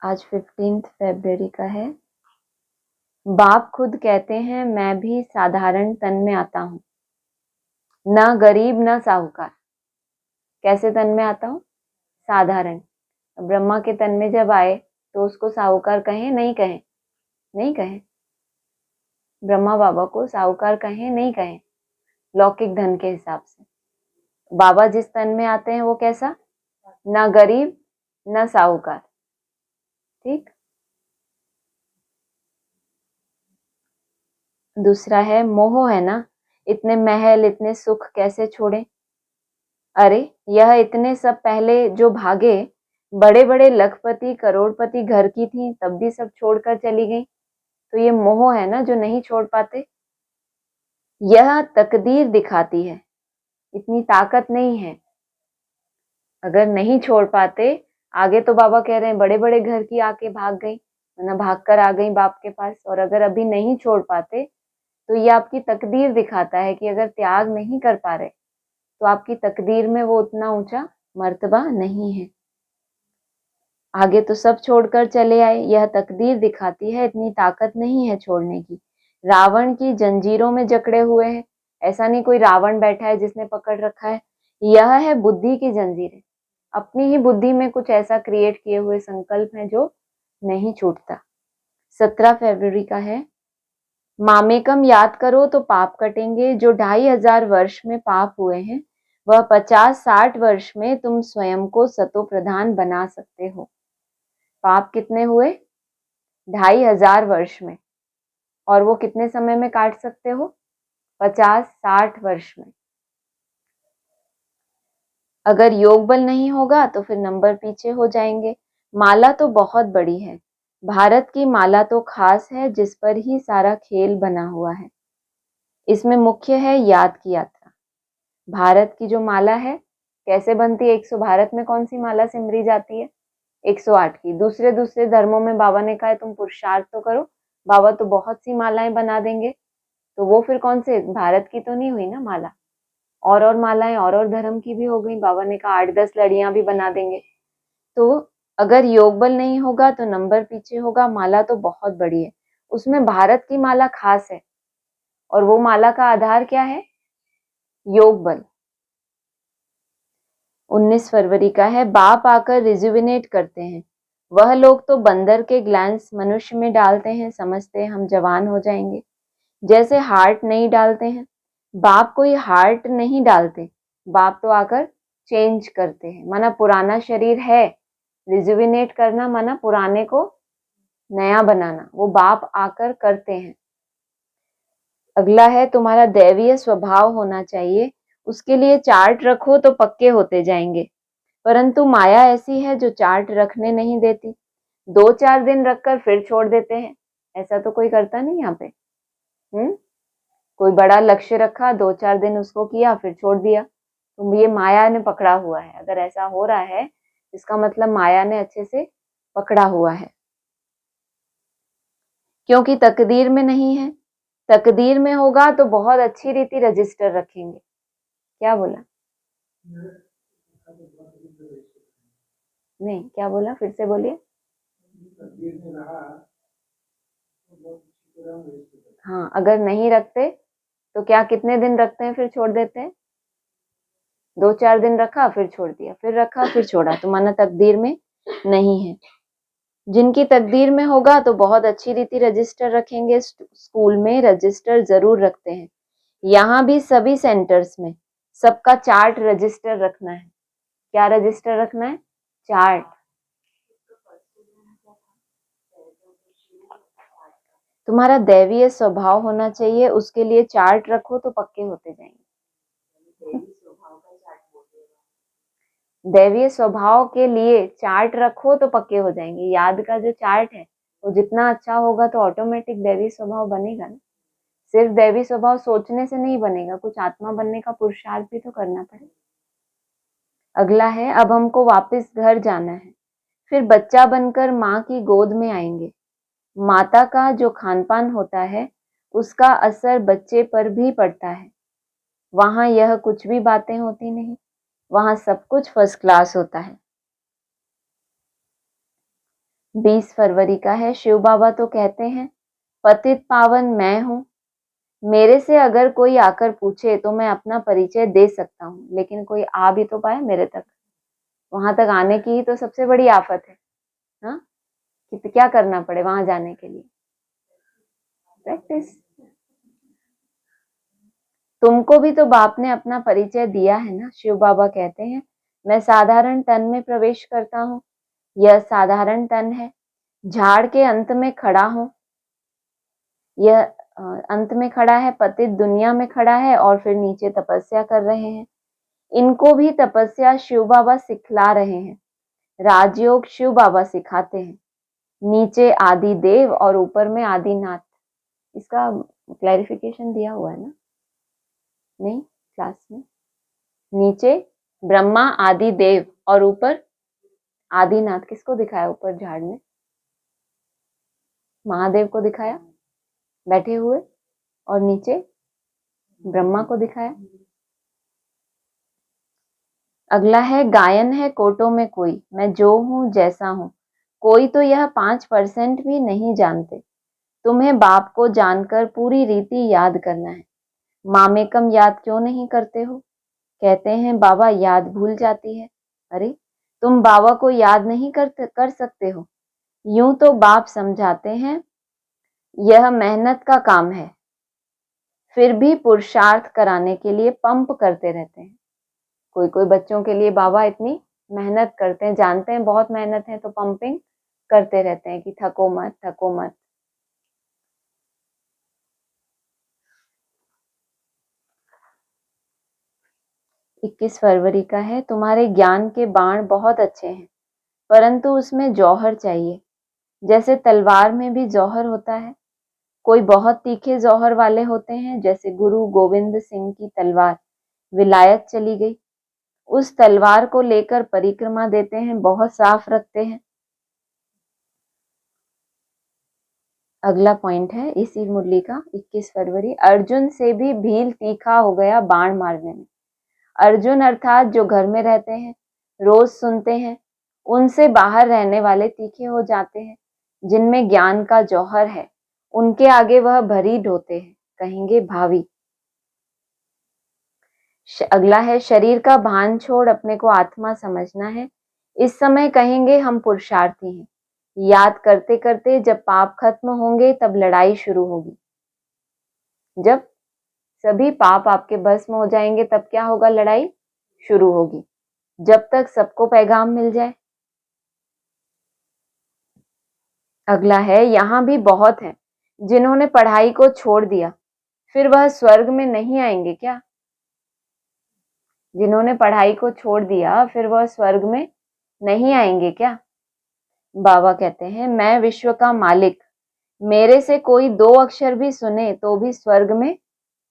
आज 15 फरवरी का है। बाप खुद कहते हैं मैं भी साधारण तन में आता हूँ, ना गरीब ना साहूकार। कैसे तन में आता हूँ? साधारण। ब्रह्मा के तन में जब आए तो उसको साहूकार कहें नहीं कहें? नहीं कहें। ब्रह्मा बाबा को साहूकार कहें नहीं कहें? लौकिक धन के हिसाब से बाबा जिस तन में आते हैं वो कैसा? ना गरीब ना साहूकार। ठीक। दूसरा है मोह है ना, इतने महल इतने सुख कैसे छोड़े। अरे यह इतने सब पहले जो भागे, बड़े बड़े लखपति करोड़पति घर की थी तब भी सब छोड़कर चली गई। तो ये मोह है ना जो नहीं छोड़ पाते। यह तकदीर दिखाती है, इतनी ताकत नहीं है। अगर नहीं छोड़ पाते, आगे तो बाबा कह रहे हैं बड़े बड़े घर की आके भाग गई, वरना भाग कर आ गई बाप के पास। और अगर अभी नहीं छोड़ पाते तो ये आपकी तकदीर दिखाता है कि अगर त्याग नहीं कर पा रहे तो आपकी तकदीर में वो उतना ऊंचा मर्तबा नहीं है। आगे तो सब छोड़कर चले आए, यह तकदीर दिखाती है इतनी ताकत नहीं है छोड़ने की। रावण की जंजीरों में जकड़े हुए हैं। ऐसा नहीं कोई रावण बैठा है जिसने पकड़ रखा है, यह है बुद्धि की जंजीरें। अपनी ही बुद्धि में कुछ ऐसा क्रिएट किए हुए संकल्प है जो नहीं छूटता। 17 फरवरी का है। मामेकम याद करो तो पाप कटेंगे। जो 2500 वर्ष में पाप हुए हैं वह 50-60 वर्ष में तुम स्वयं को सतो प्रधान बना सकते हो। पाप कितने हुए? 2500 वर्ष में। और वो कितने समय में काट सकते हो? 50-60 वर्ष में। अगर योग बल नहीं होगा तो फिर नंबर पीछे हो जाएंगे। माला तो बहुत बड़ी है, भारत की माला तो खास है जिस पर ही सारा खेल बना हुआ है। इसमें मुख्य है याद की यात्रा। भारत की जो माला है कैसे बनती है? 100 भारत में कौन सी माला सिमरी जाती है? 108 की। दूसरे दूसरे धर्मों में बाबा ने कहा है तुम पुरुषार्थ तो करो, बाबा तो बहुत सी मालाएं बना देंगे। तो वो फिर कौन से? भारत की तो नहीं हुई ना माला, और मालाएं और धर्म की भी हो गई। बाबा ने कहा 8-10 लड़ियां भी बना देंगे। तो अगर योग बल नहीं होगा तो नंबर पीछे होगा। माला तो बहुत बड़ी है, उसमें भारत की माला खास है। और वो माला का आधार क्या है? योग बल। 19 फरवरी का है। बाप आकर रिजुविनेट करते हैं। वह लोग तो बंदर के ग्लैंस मनुष्य में डालते हैं, समझते हैं हम जवान हो जाएंगे। जैसे हार्ट नहीं डालते हैं, बाप कोई हार्ट नहीं डालते, बाप तो आकर चेंज करते हैं। माना पुराना शरीर है, रिजुविनेट करना माना पुराने को नया बनाना, वो बाप आकर करते हैं। अगला है तुम्हारा दैवीय स्वभाव होना चाहिए, उसके लिए चार्ट रखो तो पक्के होते जाएंगे। परंतु माया ऐसी है जो चार्ट रखने नहीं देती। 2-4 दिन रखकर फिर छोड़ देते हैं। ऐसा तो कोई करता नहीं यहाँ पे। कोई बड़ा लक्ष्य रखा, 2-4 दिन उसको किया फिर छोड़ दिया, तो ये माया ने पकड़ा हुआ है। अगर ऐसा हो रहा है इसका मतलब माया ने अच्छे से पकड़ा हुआ है, क्योंकि तकदीर में नहीं है। तकदीर में होगा तो बहुत अच्छी रीति रजिस्टर रखेंगे। क्या बोला? नहीं, क्या बोला? फिर से बोलिए। हाँ, अगर नहीं रखते तो क्या कितने दिन रखते हैं फिर छोड़ देते हैं? 2-4 दिन रखा फिर छोड़ दिया, फिर रखा फिर छोड़ा, तो माना तकदीर में नहीं है। जिनकी तकदीर में होगा तो बहुत अच्छी रीति रजिस्टर रखेंगे। स्कूल में रजिस्टर जरूर रखते हैं, यहाँ भी सभी सेंटर्स में सबका चार्ट रजिस्टर रखना है। क्या रजिस्टर रखना है? चार्ट। तुम्हारा दैवीय स्वभाव होना चाहिए, उसके लिए चार्ट रखो तो पक्के होते जाएंगे। दैवीय स्वभाव के लिए चार्ट रखो तो पक्के हो जाएंगे। याद का जो चार्ट है वो जितना अच्छा होगा तो ऑटोमेटिक दैवीय स्वभाव बनेगा ना। सिर्फ दैवी स्वभाव सोचने से नहीं बनेगा, कुछ आत्मा बनने का पुरुषार्थ भी तो करना पड़ेगा। अगला है अब हमको वापस घर जाना है, फिर बच्चा बनकर माँ की गोद में आएंगे। माता का जो खानपान होता है उसका असर बच्चे पर भी पड़ता है। वहां यह कुछ भी बातें होती नहीं, वहां सब कुछ फर्स्ट क्लास होता है। 20 फरवरी का है। शिव बाबा तो कहते हैं, पतित पावन मैं हूँ, मेरे से अगर कोई आकर पूछे तो मैं अपना परिचय दे सकता हूँ, लेकिन कोई आ भी तो पाए मेरे तक। वहां तक आने की ही तो सबसे बड़ी आफत है। हाँ, कि क्या करना पड़े वहां जाने के लिए? प्रैक्टिस। तुमको भी तो बाप ने अपना परिचय दिया है ना। शिव बाबा कहते हैं, मैं साधारण तन में प्रवेश करता हूँ। यह साधारण तन है, झाड़ के अंत में खड़ा हूँ। यह अंत में खड़ा है, पतित दुनिया में खड़ा है, और फिर नीचे तपस्या कर रहे हैं। इनको भी तपस्या शिव बाबा सिखला रहे हैं। राजयोग शिव बाबा सिखाते हैं। नीचे आदि देव और ऊपर में आदिनाथ। इसका क्लैरिफिकेशन दिया हुआ है ना? नहीं, क्लास में। नीचे ब्रह्मा आदि देव और ऊपर आदिनाथ। किसको दिखाया ऊपर झाड़ में? महादेव को दिखाया बैठे हुए, और नीचे ब्रह्मा को दिखाया। अगला है, गायन है कोटों में कोई, मैं जो हूं जैसा हूं। कोई तो यह 5% भी नहीं जानते। तुम्हें बाप को जानकर पूरी रीति याद करना है। मामेकम याद क्यों नहीं करते हो? कहते हैं बाबा याद भूल जाती है। अरे, तुम बाबा को याद नहीं कर सकते हो? यूं तो बाप समझाते हैं यह मेहनत का काम है, फिर भी पुरुषार्थ कराने के लिए पंप करते रहते हैं। कोई कोई बच्चों के लिए बाबा इतनी मेहनत करते हैं, जानते हैं बहुत मेहनत है, तो पंपिंग करते रहते हैं कि थको मत, थको मत। इक्कीस फरवरी का है। तुम्हारे ज्ञान के बाण बहुत अच्छे हैं, परंतु उसमें जौहर चाहिए। जैसे तलवार में भी जौहर होता है। कोई बहुत तीखे जौहर वाले होते हैं, जैसे गुरु गोविंद सिंह की तलवार विलायत चली गई। उस तलवार को लेकर परिक्रमा देते हैं, बहुत साफ रखते हैं। अगला पॉइंट है इसी मुरली का, 21 फरवरी। अर्जुन से भी भील तीखा हो गया बाण मारने में। अर्जुन अर्थात जो घर में रहते हैं, रोज सुनते हैं, उनसे बाहर रहने वाले तीखे हो जाते हैं। जिनमें ज्ञान का जौहर है, उनके आगे वह भरीड होते हैं, कहेंगे भावी। अगला है, शरीर का भान छोड़ अपने को आत्मा समझना है। इस समय कहेंगे हम पुरुषार्थी हैं। याद करते करते जब पाप खत्म होंगे तब लड़ाई शुरू होगी। जब सभी पाप आपके भस्म हो जाएंगे तब क्या होगा? लड़ाई शुरू होगी, जब तक सबको पैगाम मिल जाए। अगला है, यहां भी बहुत है जिन्होंने पढ़ाई को छोड़ दिया, फिर वह स्वर्ग में नहीं आएंगे क्या? जिन्होंने पढ़ाई को छोड़ दिया फिर वह स्वर्ग में नहीं आएंगे क्या? बाबा कहते हैं, मैं विश्व का मालिक, मेरे से कोई 2 अक्षर भी सुने तो भी स्वर्ग में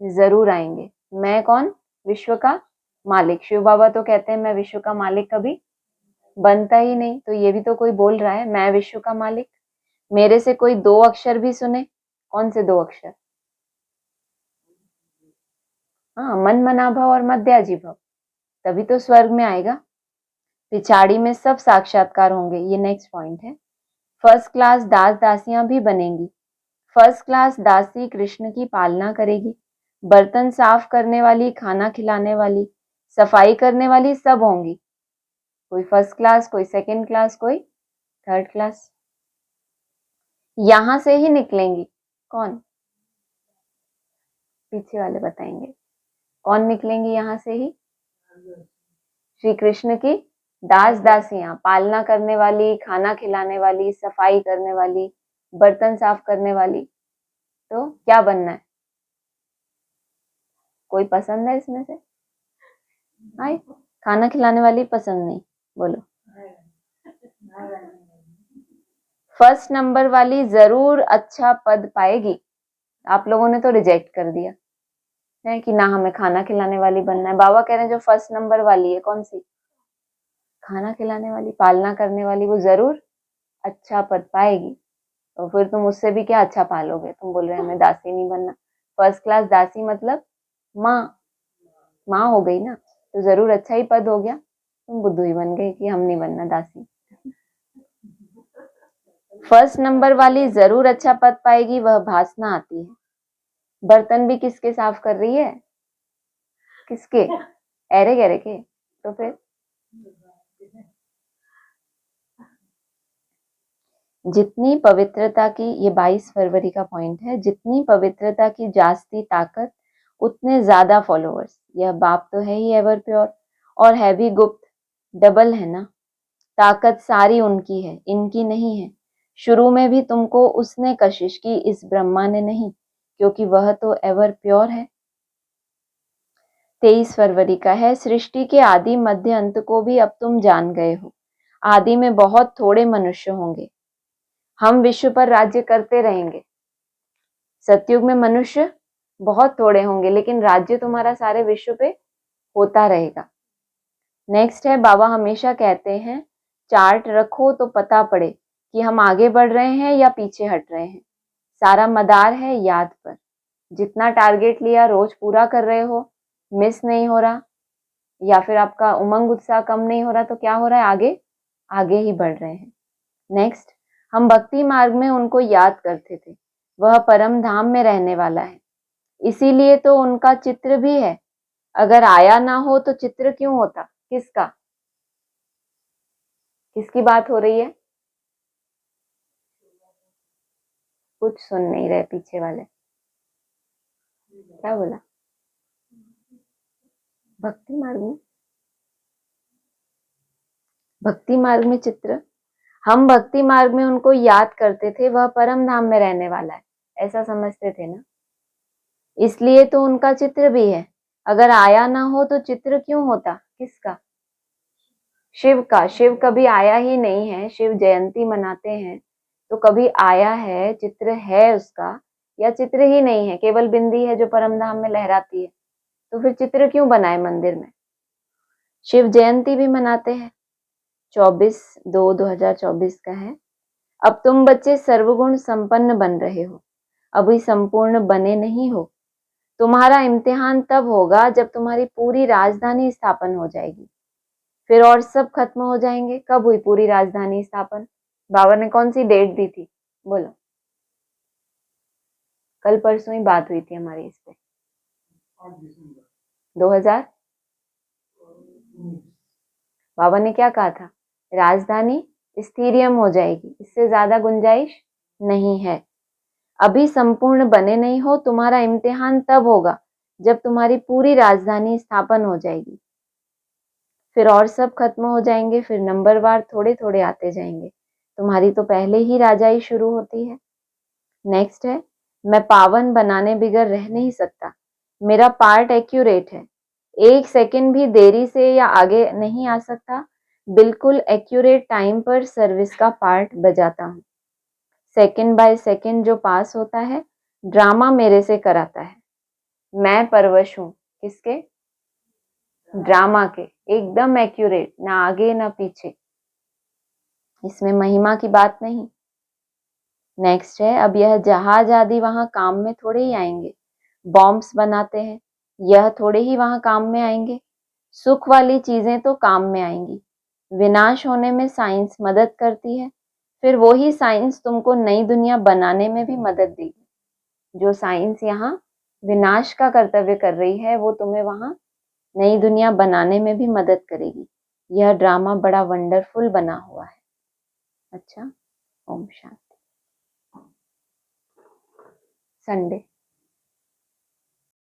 जरूर आएंगे। मैं कौन? विश्व का मालिक। शिव बाबा तो कहते हैं मैं विश्व का मालिक कभी बनता ही नहीं, तो ये भी तो कोई बोल रहा है मैं विश्व का मालिक। मेरे से कोई 2 अक्षर भी सुने। कौन से 2 अक्षर? हाँ, मन मना भव और मध्याजी भव, तभी तो स्वर्ग में आएगा। पिछाड़ी में सब साक्षात्कार होंगे। ये नेक्स्ट पॉइंट है। फर्स्ट क्लास दास दासियां भी बनेंगी। फर्स्ट क्लास दासी कृष्ण की पालना करेगी। बर्तन साफ करने वाली, खाना खिलाने वाली, सफाई करने वाली सब होंगी। कोई फर्स्ट क्लास, कोई सेकंड क्लास, कोई थर्ड क्लास। यहां से ही निकलेंगी। कौन? पीछे वाले बताएंगे कौन निकलेंगी यहां से ही। श्री कृष्ण की दास दासियां, पालना करने वाली, खाना खिलाने वाली, सफाई करने वाली, बर्तन साफ करने वाली। तो क्या बनना है? कोई पसंद है इसमें से? हाय, खाना खिलाने वाली पसंद नहीं, बोलो। फर्स्ट नंबर वाली जरूर अच्छा पद पाएगी। आप लोगों ने तो रिजेक्ट कर दिया है कि ना हमें खाना खिलाने वाली बनना है। बाबा कह रहे हैं जो फर्स्ट नंबर वाली है, कौन सी? खाना खिलाने वाली, पालना करने वाली, वो जरूर अच्छा पद पाएगी। तो फिर तुम उससे भी क्या अच्छा पालोगे? तुम बोल रहे हैं हमें दासी नहीं बनना। फर्स्ट क्लास दासी मतलब माँ, माँ हो गई ना, तो जरूर अच्छा ही पद हो गया। तुम बुद्धू ही बन गए कि हम नहीं बनना दासी। फर्स्ट नंबर वाली जरूर अच्छा पद पाएगी, वह भासना आती है। बर्तन भी किसके साफ कर रही है? किसके? एरे गहरे के। तो फिर जितनी पवित्रता की, ये 22 फरवरी का पॉइंट है, जितनी पवित्रता की जास्ती ताकत उतने ज्यादा फॉलोअर्स। यह बाप तो है ही एवर प्योर और है भी गुप्त, डबल है ना। ताकत सारी उनकी है, इनकी नहीं है। शुरू में भी तुमको उसने कशिश की, इस ब्रह्मा ने नहीं, क्योंकि वह तो एवर प्योर है। 23 फरवरी का है, सृष्टि के आदि मध्य अंत को भी अब तुम जान गए हो। आदि में बहुत थोड़े मनुष्य होंगे, हम विश्व पर राज्य करते रहेंगे। सतयुग में मनुष्य बहुत थोड़े होंगे, लेकिन राज्य तुम्हारा सारे विश्व पे होता रहेगा। नेक्स्ट है, बाबा हमेशा कहते हैं चार्ट रखो तो पता पड़े कि हम आगे बढ़ रहे हैं या पीछे हट रहे हैं। सारा मदार है याद पर। जितना टारगेट लिया रोज पूरा कर रहे हो, मिस नहीं हो रहा, या फिर आपका उमंग उत्साह कम नहीं हो रहा, तो क्या हो रहा है? आगे आगे ही बढ़ रहे हैं। नेक्स्ट, हम भक्ति मार्ग में उनको याद करते थे, वह परम धाम में रहने वाला है, इसीलिए तो उनका चित्र भी है। अगर आया ना हो तो चित्र क्यों होता? किसका? किसकी बात हो रही है? कुछ सुन नहीं रहे पीछे वाले। क्या बोला? भक्ति मार्ग में, भक्ति मार्ग में चित्र, हम भक्ति मार्ग में उनको याद करते थे, वह परम धाम में रहने वाला है, ऐसा समझते थे ना, इसलिए तो उनका चित्र भी है। अगर आया ना हो तो चित्र क्यों होता? किसका? शिव का। शिव कभी आया ही नहीं है, शिव जयंती मनाते हैं तो कभी आया है, चित्र है उसका, या चित्र ही नहीं है, केवल बिंदी है जो परम धाम में लहराती है, तो फिर चित्र क्यों बनाए मंदिर में? शिव जयंती भी मनाते हैं, 24/2/2024 का है। अब तुम बच्चे सर्वगुण संपन्न बन रहे हो, अभी संपूर्ण बने नहीं हो। तुम्हारा इम्तिहान तब होगा जब तुम्हारी पूरी राजधानी स्थापन हो जाएगी, फिर और सब खत्म हो जाएंगे। कब हुई पूरी राजधानी स्थापन? बाबा ने कौन सी डेट दी थी? बोलो। कल परसों ही बात हुई थी हमारी इस पे। 2000 बाबा ने क्या कहा था? राजधानी स्थिरियम हो जाएगी, इससे ज्यादा गुंजाइश नहीं है। अभी संपूर्ण बने नहीं हो, तुम्हारा इम्तिहान तब होगा जब तुम्हारी पूरी राजधानी स्थापन हो जाएगी, फिर और सब खत्म हो जाएंगे, फिर नंबरवार थोड़े थोड़े आते जाएंगे। तुम्हारी तो पहले ही राजाई शुरू होती है। नेक्स्ट है, मैं पावन बनाने बिगर रह नहीं सकता, मेरा पार्ट एक्यूरेट है, 1 सेकंड भी देरी से या आगे नहीं आ सकता, बिल्कुल एक्यूरेट टाइम पर सर्विस का पार्ट बजाता हूँ। सेकंड बाय सेकंड जो पास होता है, ड्रामा मेरे से कराता है। मैं परवश हूँ किसके? ड्रामा के। एकदम एक्यूरेट, ना आगे ना पीछे, इसमें महिमा की बात नहीं। नेक्स्ट है, अब यह जहाज आदि वहां काम में थोड़े ही आएंगे। बॉम्ब्स बनाते हैं, यह थोड़े ही वहां काम में आएंगे। सुख वाली चीजें तो काम में आएंगी। विनाश होने में साइंस मदद करती है, फिर वही साइंस तुमको नई दुनिया बनाने में भी मदद देगी। जो साइंस यहाँ विनाश का कर्तव्य कर रही है, वो तुम्हें वहां नई दुनिया बनाने में भी मदद करेगी। यह ड्रामा बड़ा वंडरफुल बना हुआ है। अच्छा, ओम शांति। संडे